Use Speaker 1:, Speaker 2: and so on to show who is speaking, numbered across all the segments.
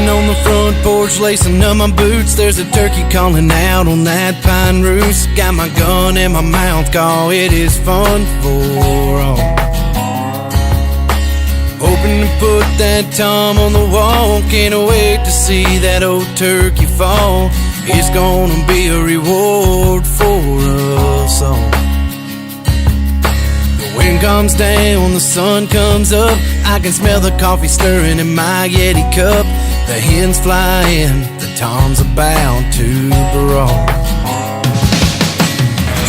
Speaker 1: Sitting on the front porch, lacing up my boots. There's a turkey calling out on that pine roost. Got my gun in my mouth, call it is fun for all. Hoping to put that Tom on the wall. Can't wait to see that old turkey fall. It's gonna be a reward for us all. The wind comes down, the sun comes up. I can smell the coffee stirring in my Yeti cup. The hens fly in, the Tom's about to brawl.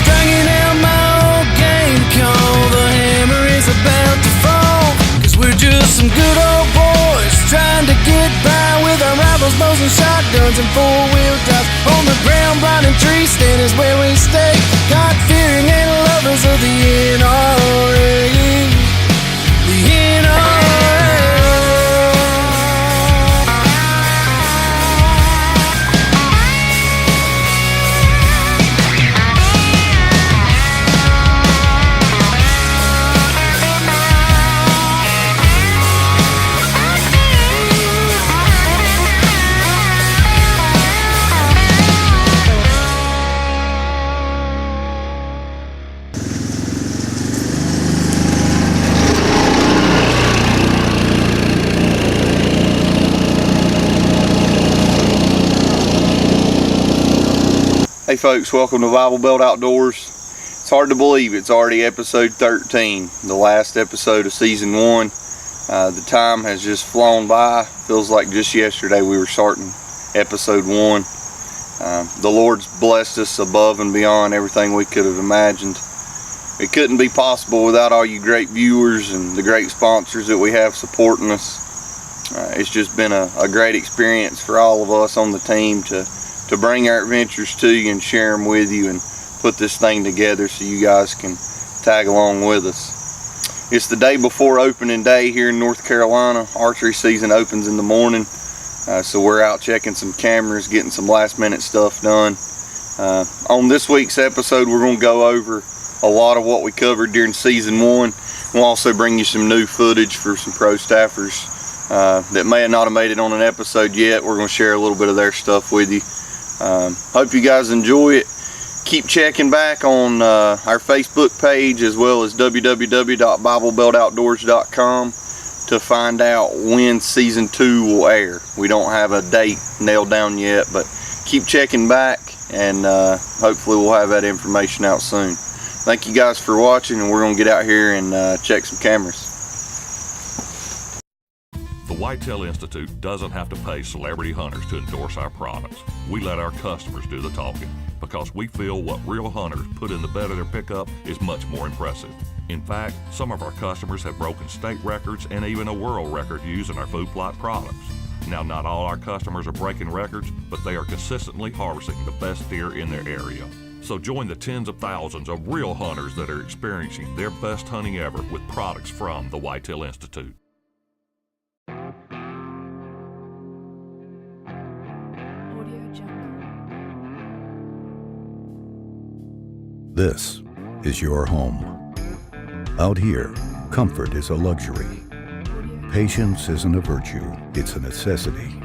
Speaker 1: Stringing out my old game call. The hammer is about to fall. 'Cause we're just some good old boys trying to get by with our rifles, bows, and shotguns and four-wheel drives. On the ground, blind and tree stand is where we stay. God-fearing and lovers of the NRA. The NRA.
Speaker 2: Hey folks, welcome to Bible Belt Outdoors. It's hard to believe it's already episode 13, the last episode of season 1. The time has just flown by. Feels like just yesterday we were starting episode 1. The Lord's blessed us above and beyond everything we could have imagined. It couldn't be possible without all you great viewers and the great sponsors that we have supporting us. It's just been a great experience for all of us on the team to bring our adventures to you and share them with you and put this thing together so you guys can tag along with us. It's the day before opening day here in North Carolina. Archery season opens in the morning, so we're out checking some cameras, getting some last minute stuff done. On this week's episode, we're going to go over a lot of what we covered during season 1. We'll also bring you some new footage for some pro staffers that may not have made it on an episode yet. We're going to share a little bit of their stuff with you. Hope you guys enjoy it. Keep checking back on our Facebook page as well as www.biblebeltoutdoors.com to find out when season 2 will air. We don't have a date nailed down yet, but keep checking back and hopefully we'll have that information out soon. Thank you guys for watching, and we're going to get out here and check some cameras.
Speaker 3: The Whitetail Institute doesn't have to pay celebrity hunters to endorse our products. We let our customers do the talking because we feel what real hunters put in the bed of their pickup is much more impressive. In fact, some of our customers have broken state records and even a world record using our food plot products. Now, not all our customers are breaking records, but they are consistently harvesting the best deer in their area. So join the tens of thousands of real hunters that are experiencing their best hunting ever with products from the Whitetail Institute.
Speaker 4: This is your home. Out here, comfort is a luxury. Patience isn't a virtue, it's a necessity.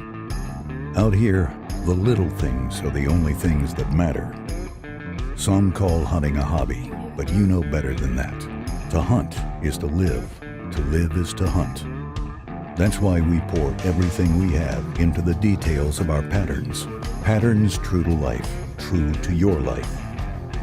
Speaker 4: Out here, the little things are the only things that matter. Some call hunting a hobby, but you know better than that. To hunt is to live is to hunt. That's why we pour everything we have into the details of our patterns. Patterns true to life, true to your life.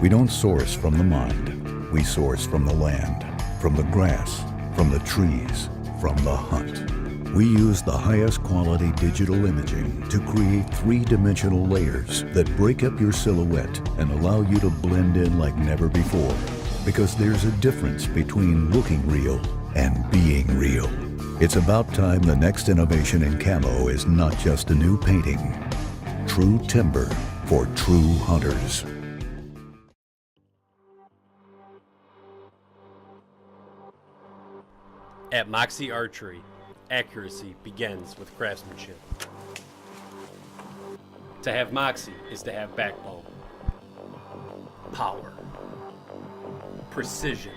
Speaker 4: We don't source from the mind. We source from the land, from the grass, from the trees, from the hunt. We use the highest quality digital imaging to create three-dimensional layers that break up your silhouette and allow you to blend in like never before. Because there's a difference between looking real and being real. It's about time the next innovation in camo is not just a new painting. True timber for true hunters.
Speaker 5: At Moxie Archery, accuracy begins with craftsmanship. To have Moxie is to have backbone, power, precision,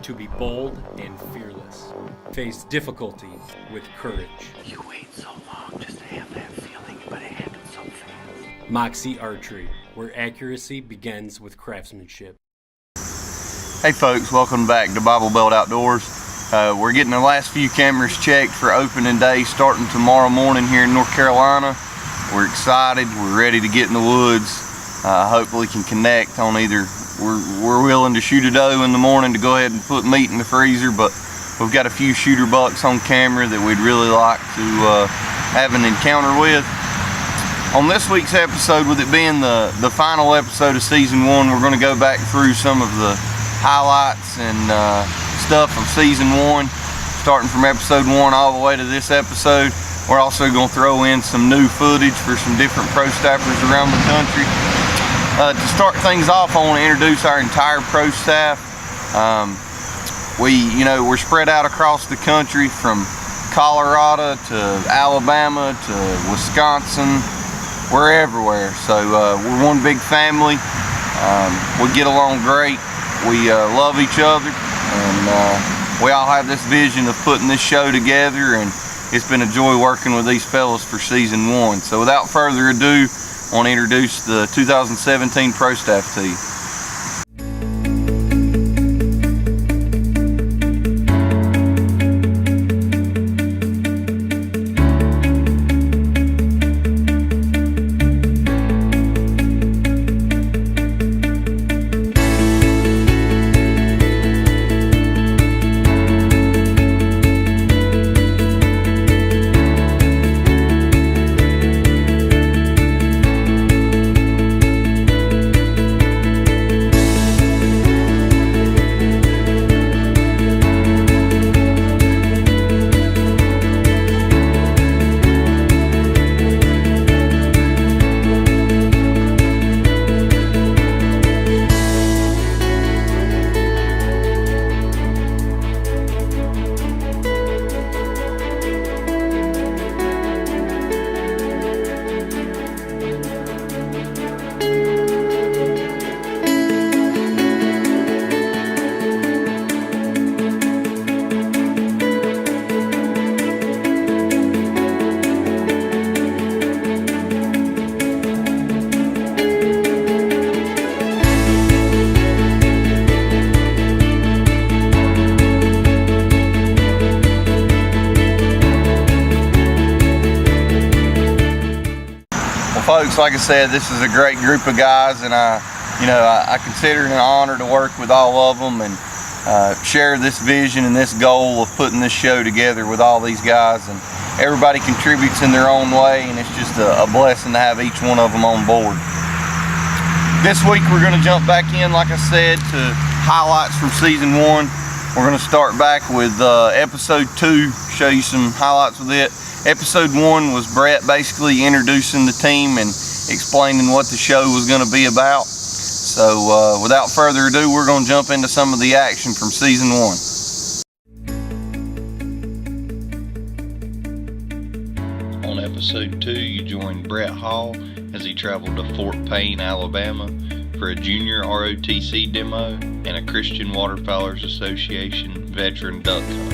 Speaker 5: to be bold and fearless. Face difficulty with courage.
Speaker 6: You wait so long just to have that feeling, but it happens so fast.
Speaker 5: Moxie Archery, where accuracy begins with craftsmanship.
Speaker 2: Hey folks, welcome back to Bible Belt Outdoors. We're getting the last few cameras checked for opening day starting tomorrow morning here in North Carolina. We're excited, we're ready to get in the woods. Hopefully can connect on either, we're willing to shoot a doe in the morning to go ahead and put meat in the freezer, but we've got a few shooter bucks on camera that we'd really like to have an encounter with. On this week's episode, with it being the final episode of season 1, we're going to go back through some of the highlights and stuff from season 1, starting from episode 1 all the way to this episode. We're also going to throw in some new footage for some different pro staffers around the country. To start things off, I want to introduce our entire pro staff. We're spread out across the country from Colorado to Alabama to Wisconsin. We're everywhere, so we're one big family. We get along great. We love each other, and we all have this vision of putting this show together, and it's been a joy working with these fellas for season 1. So without further ado, I want to introduce the 2017 Pro Staff team. Folks, like I said, this is a great group of guys, and I consider it an honor to work with all of them and share this vision and this goal of putting this show together with all these guys. And everybody contributes in their own way, and it's just a blessing to have each one of them on board. This week we're going to jump back in, like I said, to highlights from season 1. We're going to start back with episode 2, show you some highlights with it. Episode 1 was Brett basically introducing the team and explaining what the show was going to be about. So without further ado, we're going to jump into some of the action from season 1. On episode 2, you joined Brett Hall as he traveled to Fort Payne, Alabama for a junior ROTC demo and a Christian Waterfowlers Association veteran duck hunt.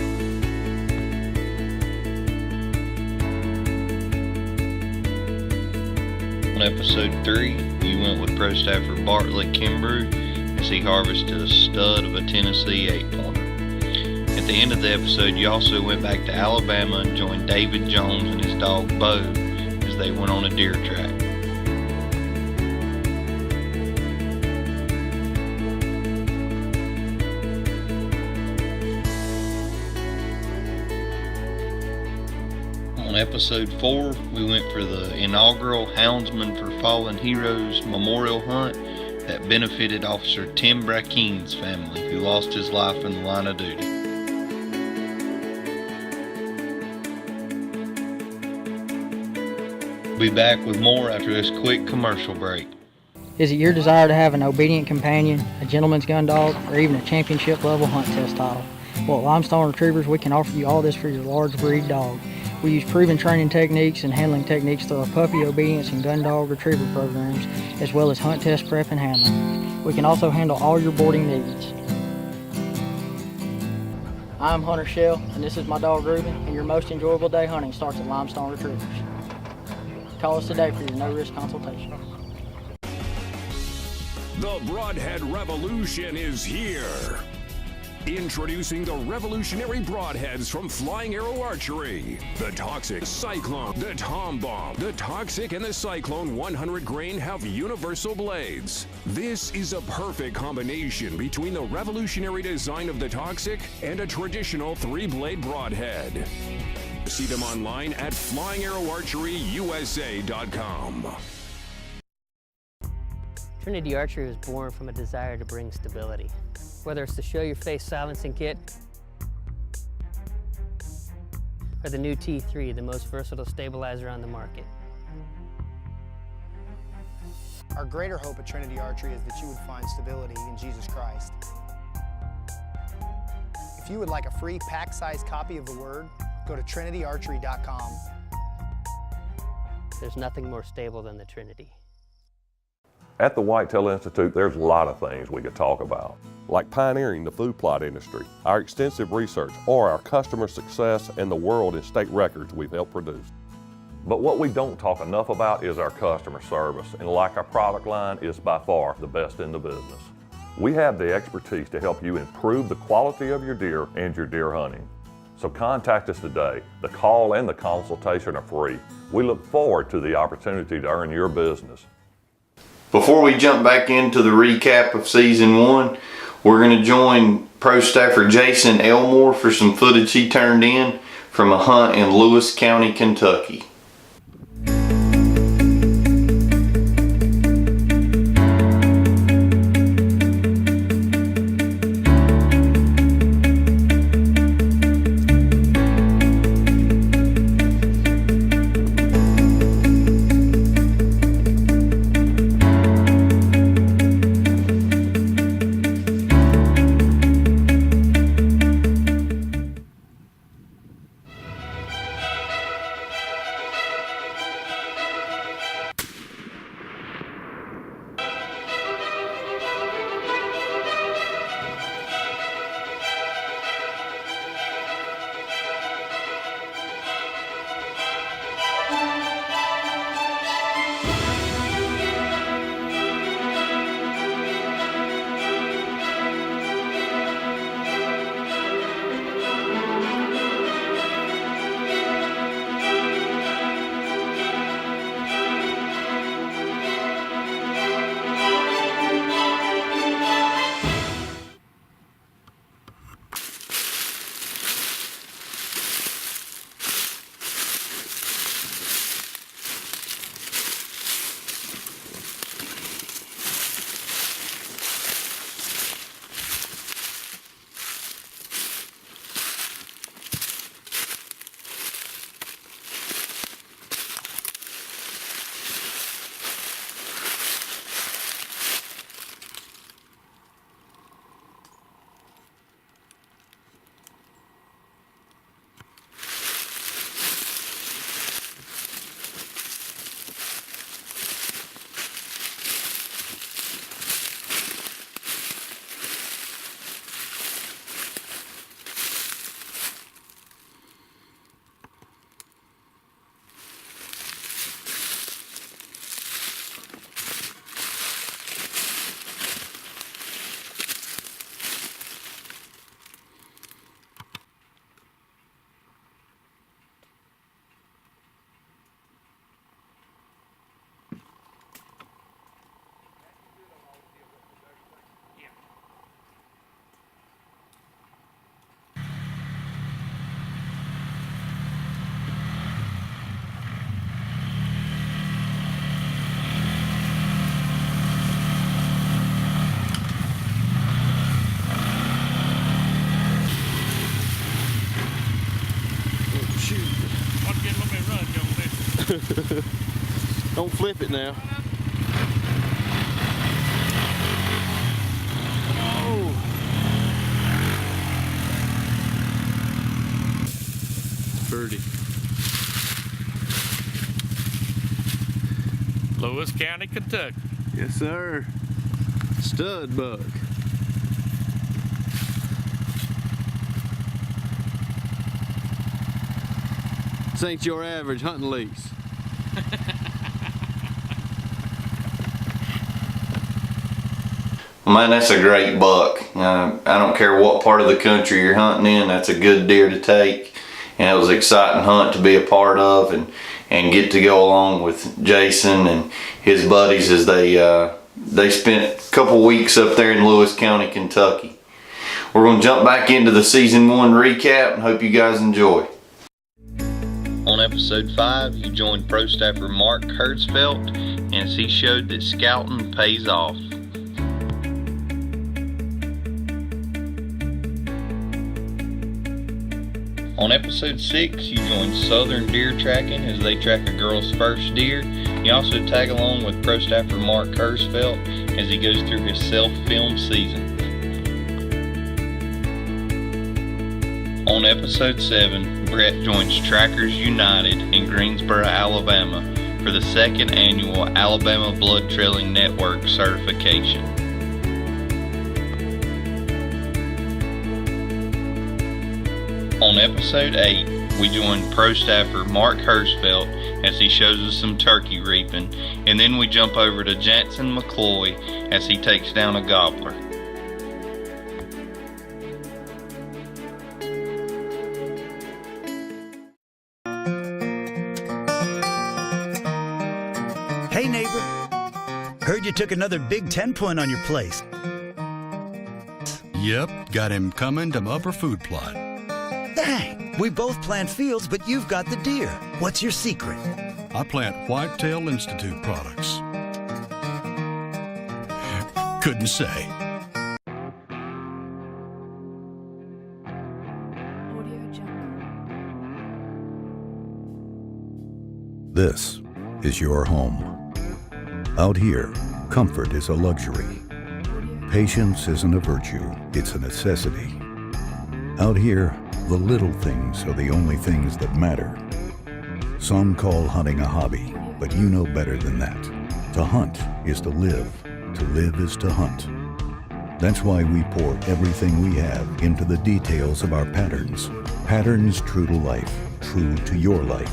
Speaker 2: On episode 3, you went with pro staffer Bartlett Kimbrough as he harvested a stud of a Tennessee 8-pointer. At the end of the episode, you also went back to Alabama and joined David Jones and his dog Bo as they went on a deer track. On episode 4, we went for the inaugural Houndsman for Fallen Heroes memorial hunt that benefited Officer Tim Brackeen's family, who lost his life in the line of duty. We'll be back with more after this quick commercial break.
Speaker 7: Is it your desire to have an obedient companion, a gentleman's gun dog, or even a championship level hunt test title? Well, at Limestone Retrievers, we can offer you all this for your large breed dog. We use proven training techniques and handling techniques through our puppy obedience and gun dog retriever programs, as well as hunt test prep and handling. We can also handle all your boarding needs. I'm Hunter Shell, and this is my dog Reuben, and your most enjoyable day hunting starts at Limestone Retrievers. Call us today for your no-risk consultation.
Speaker 8: The Broadhead Revolution is here. Introducing the revolutionary broadheads from Flying Arrow Archery. The Toxic, Cyclone, the Tom Bomb. The Toxic and the Cyclone 100 grain have universal blades. This is a perfect combination between the revolutionary design of the Toxic and a traditional 3-blade broadhead. See them online at flyingarrowarcheryusa.com.
Speaker 9: Trinity Archery was born from a desire to bring stability. Whether it's the Show Your Face silencing kit or the new T3, the most versatile stabilizer on the market.
Speaker 10: Our greater hope at Trinity Archery is that you would find stability in Jesus Christ. If you would like a free pack-sized copy of the Word, go to trinityarchery.com.
Speaker 9: There's nothing more stable than the Trinity.
Speaker 3: At the Whitetail Institute, there's a lot of things we could talk about, like pioneering the food plot industry, our extensive research, or our customer success and the world and state records we've helped produce. But what we don't talk enough about is our customer service, and like our product line, is by far the best in the business. We have the expertise to help you improve the quality of your deer and your deer hunting. So contact us today. The call and the consultation are free. We look forward to the opportunity to earn your business.
Speaker 2: Before we jump back into the recap of season 1, we're going to join pro staffer Jason Elmore for some footage he turned in from a hunt in Lewis County, Kentucky.
Speaker 11: Don't flip it now. Oh. Birdie.
Speaker 12: Lewis County, Kentucky.
Speaker 11: Yes, sir. Stud buck. This ain't your average hunting lease.
Speaker 2: Man, that's a great buck. I don't care what part of the country you're hunting in, that's a good deer to take. And it was an exciting hunt to be a part of and get to go along with Jason and his buddies as they spent a couple weeks up there in Lewis County, Kentucky. We're going to jump back into the season 1 recap and hope you guys enjoy. On episode 5, you joined pro staffer Mark Hertzfeldt as he showed that scouting pays off. On episode 6, you joined Southern Deer Tracking as they track a girl's first deer. You also tag along with pro staffer Mark Hertzfeldt as he goes through his self-filmed season. On episode 7, Brett joins Trackers United in Greensboro, Alabama for the 2nd annual Alabama Blood Trailing Network certification. On episode 8, we join pro staffer Mark Hertzfeldt as he shows us some turkey reaping, and then we jump over to Jansen McCloy as he takes down a gobbler.
Speaker 13: Hey neighbor, heard you took another Big 10 point on your place.
Speaker 14: Yep, got him coming to Upper Food Plot.
Speaker 13: Dang, we both plant fields, but you've got the deer. What's your secret?
Speaker 14: I plant Whitetail Institute products. Couldn't say.
Speaker 4: This is your home. Out here, comfort is a luxury. Patience isn't a virtue, it's a necessity. Out here, the little things are the only things that matter. Some call hunting a hobby, but you know better than that. To hunt is to live is to hunt. That's why we pour everything we have into the details of our patterns. Patterns true to life, true to your life.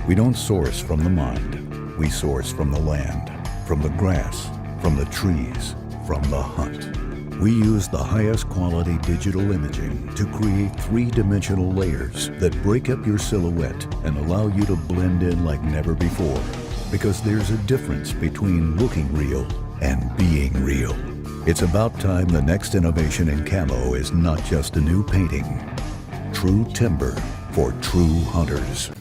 Speaker 4: We don't source from the mind, we source from the land, from the grass, from the trees, from the hunt. We use the highest quality digital imaging to create 3-dimensional layers that break up your silhouette and allow you to blend in like never before. Because there's a difference between looking real and being real. It's about time the next innovation in camo is not just a new painting. True timber for true hunters.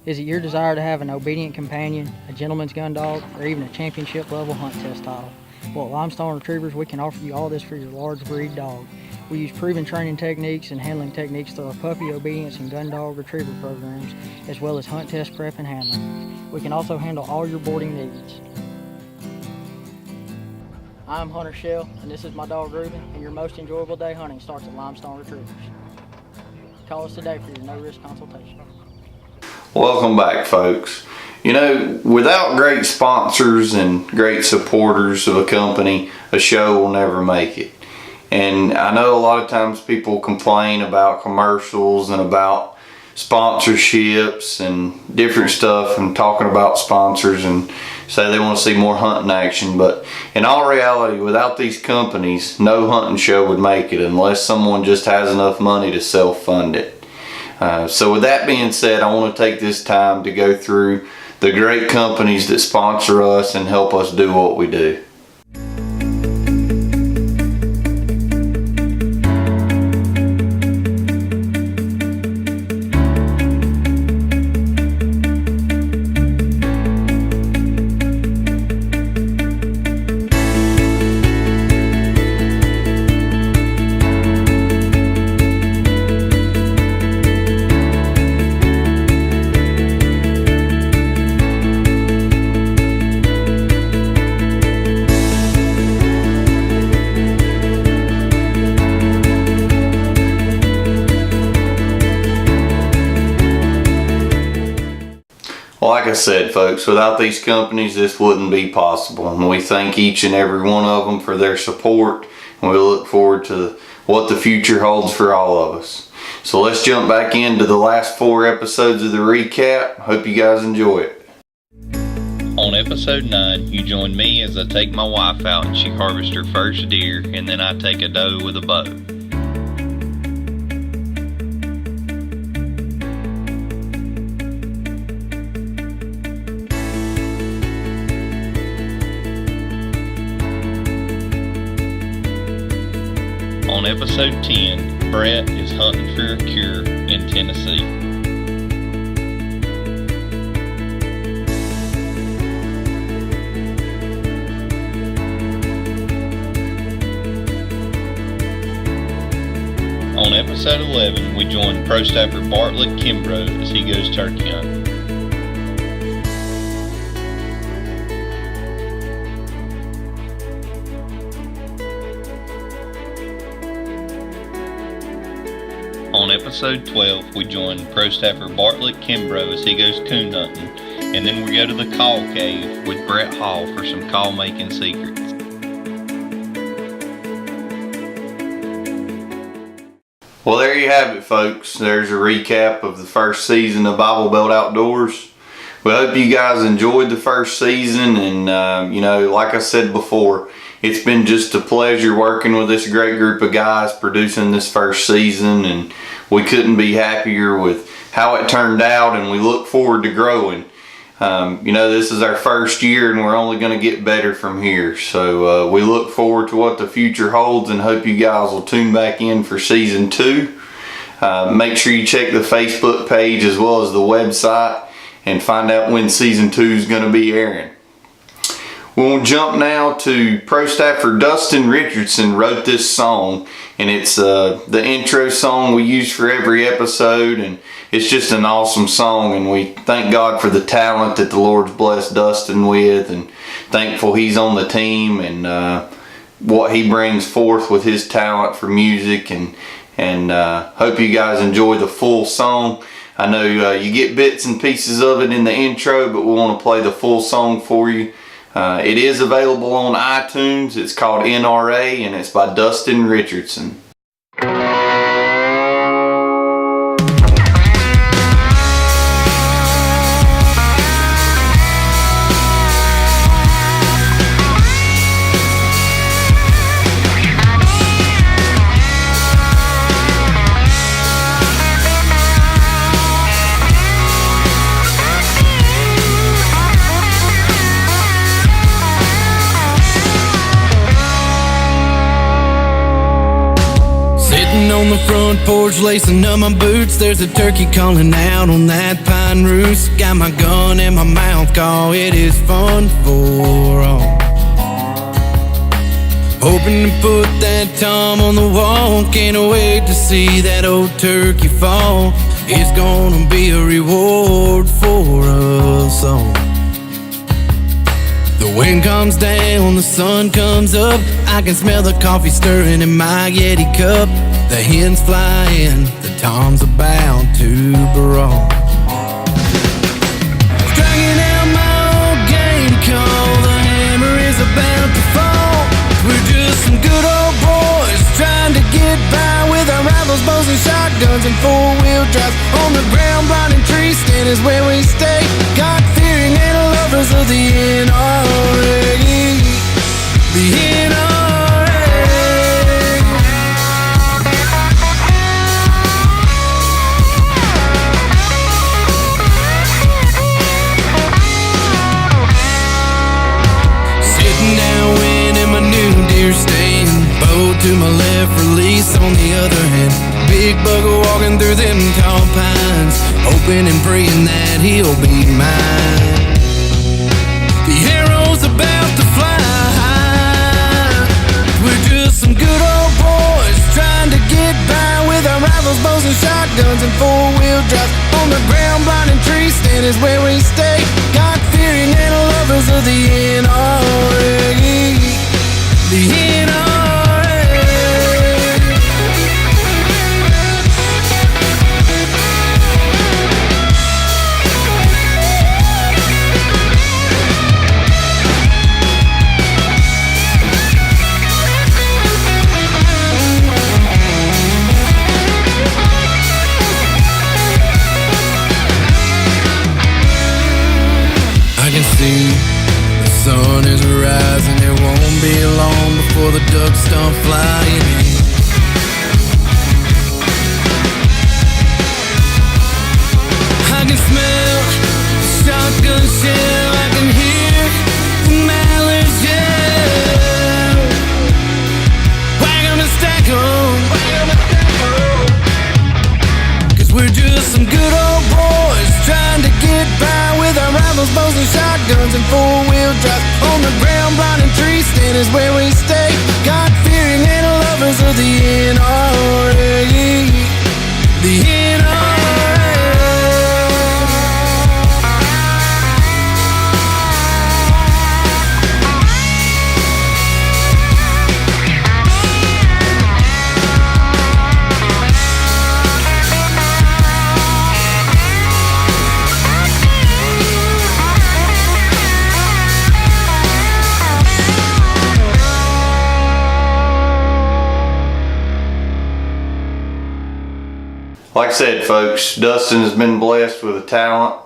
Speaker 7: Is it your desire to have an obedient companion, a gentleman's gun dog, or even a championship level hunt test title? Well, at Limestone Retrievers, we can offer you all this for your large breed dog. We use proven training techniques and handling techniques through our puppy obedience and gun dog retriever programs, as well as hunt test prep and handling. We can also handle all your boarding needs. I'm Hunter Shell, and this is my dog Reuben, and your most enjoyable day hunting starts at Limestone Retrievers. Call us today for your no-risk consultation.
Speaker 2: Welcome back, folks. You know, without great sponsors and great supporters of a company, a show will never make it. And I know a lot of times people complain about commercials and about sponsorships and different stuff and talking about sponsors and say they want to see more hunting action. But in all reality, without these companies, no hunting show would make it unless someone just has enough money to self-fund it. So with that being said, I want to take this time to go through the great companies that sponsor us and help us do what we do. Like I said, folks, without these companies, this wouldn't be possible. And we thank each and every one of them for their support. And we look forward to what the future holds for all of us. So let's jump back into the last 4 episodes of the recap. Hope you guys enjoy it.
Speaker 15: On episode 9, you join me as I take my wife out and she harvests her first deer, and then I take a doe with a bow. On episode 10, Brett is hunting for a cure in Tennessee. On episode 11, we join Pro Staffer Bartlett Kimbrough as he goes turkey hunting. On episode 12, we join Pro Staffer Bartlett Kimbrough as he goes coon hunting, and then we go to the call cave with Brett Hall for some call making secrets.
Speaker 2: Well, there you have it, folks. There's a recap of the first season of Bible Belt Outdoors. We hope you guys enjoyed the first season, and you know, like I said before, it's been just a pleasure working with this great group of guys producing this first season, and we couldn't be happier with how it turned out, and we look forward to growing. You know, this is our first year and we're only going to get better from here. So we look forward to what the future holds and hope you guys will tune back in for season 2. Make sure you check the Facebook page as well as the website and find out when season 2 is going to be airing. We'll jump now to Pro Staffer Dustin Richardson wrote this song, and it's the intro song we use for every episode, and it's just an awesome song, and we thank God for the talent that the Lord's blessed Dustin with, and thankful he's on the team and what he brings forth with his talent for music, and hope you guys enjoy the full song. I know you get bits and pieces of it in the intro, but we want to play the full song for you. It is available on iTunes. It's called NRA, and it's by Dustin Richardson.
Speaker 1: On the front porch, lacing up my boots, there's a turkey calling out on that pine roost. Got my gun in my mouth, call it is fun for all. Hoping to put that Tom on the wall, can't wait to see that old turkey fall. It's gonna be a reward for us all. The wind comes down, the sun comes up, I can smell the coffee stirring in my Yeti cup. The hens flying, the Tom's about to brawl. Dragging out my old game call, the hammer is about to fall. We're just some good old boys trying to get by with our rifles, bows and shotguns and 4-wheel drives. On the ground, blinding tree stand is where we stay. God-fearing and lovers of the NRA. The NRA. Stand, bow to my left, release on the other hand. Big bugger walking through them tall pines, hoping and praying that he'll be mine. The arrow's about to fly. We're just some good old boys trying to get by with our rifles, bows and shotguns and 4-wheel drives. On the ground, blinding tree stand is where we stay. God-fearing and lovers of the NRA. The NRA. we're just some good old boys trying to get by with our rifles, bows, and shotguns and four-wheel drive. On the ground, blinding tree stand is where we stay. God-fearing and lovers of the NRA. The NRA.
Speaker 2: Like I said, folks, Dustin has been blessed with a talent.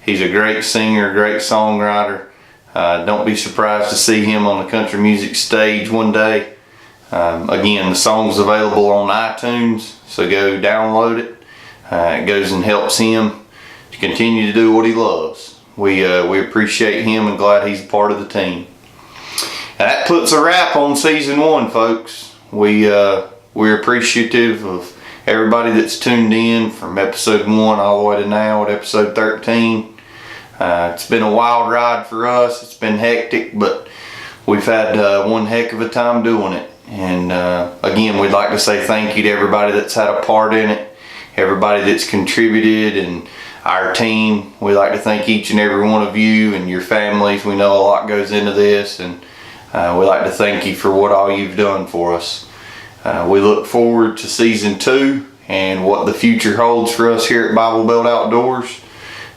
Speaker 2: He's a great singer, great songwriter. Don't be surprised to see him on the country music stage one day. Again, the song's available on iTunes, so go download it. It goes and helps him to continue to do what he loves. We appreciate him and glad he's a part of the team. And that puts a wrap on season 1, folks. We're appreciative of everybody that's tuned in from episode 1 all the way to now at episode 13. It's been a wild ride for us. It's been hectic, but we've had one heck of a time doing it. And again, we'd like to say thank you to everybody that's had a part in it, everybody that's contributed, and our team. We'd like to thank each and every one of you and your families. We know a lot goes into this, and we'd like to thank you for what all you've done for us. We look forward to season 2 and what the future holds for us here at Bible Belt Outdoors.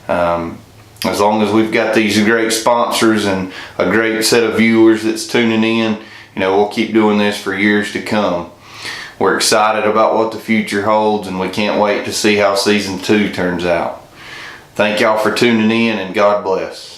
Speaker 2: As long as we've got these great sponsors and a great set of viewers that's tuning in, we'll keep doing this for years to come. We're excited about what the future holds, and we can't wait to see how season 2 turns out. Thank y'all for tuning in, and God bless.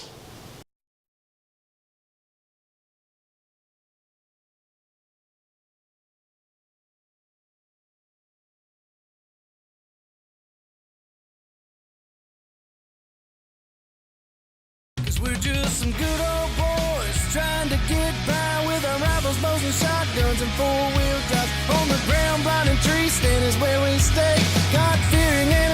Speaker 1: We're just some good old boys trying to get by with our rifles, bows, and shotguns and four-wheel drive. On the ground, blinding tree stand is where we stay. God-fearing and